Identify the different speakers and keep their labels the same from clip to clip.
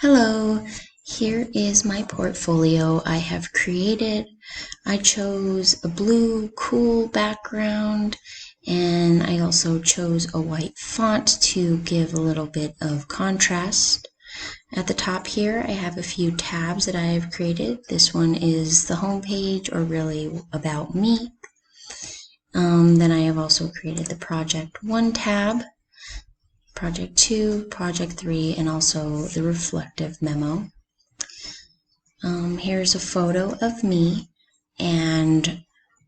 Speaker 1: Hello, here is my portfolio I have created. I chose a blue cool background and I also chose a white font to give a little bit of contrast. At the top here I have a few tabs that I have created. This one is the home page, or really about me. Then I have also created the Project 1 tab, Project 2, Project 3, and also the reflective memo. Here's a photo of me and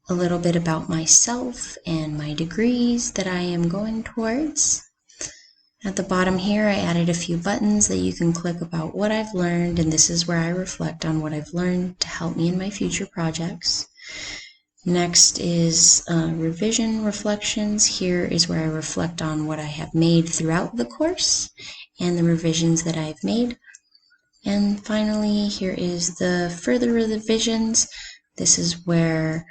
Speaker 1: a little bit about myself and my degrees that I am going towards. At the bottom here, I added a few buttons that you can click about what I've learned, and this is where I reflect on what I've learned to help me in my future projects. Next is revision reflections. Here is where I reflect on what I have made throughout the course and the revisions that I've made. And finally, here is the further revisions. This is where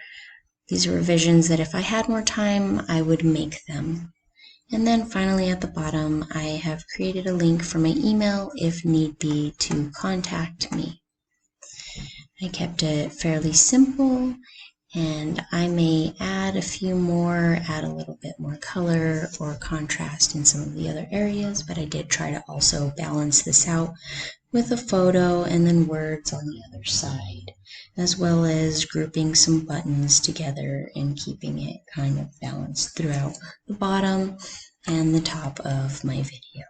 Speaker 1: these are revisions that if I had more time, I would make them. And then finally at the bottom, I have created a link for my email if need be to contact me. I kept it fairly simple, and I may add a few more, add a little bit more color or contrast in some of the other areas, but I did try to also balance this out with a photo and then words on the other side, as well as grouping some buttons together and keeping it kind of balanced throughout the bottom and the top of my video.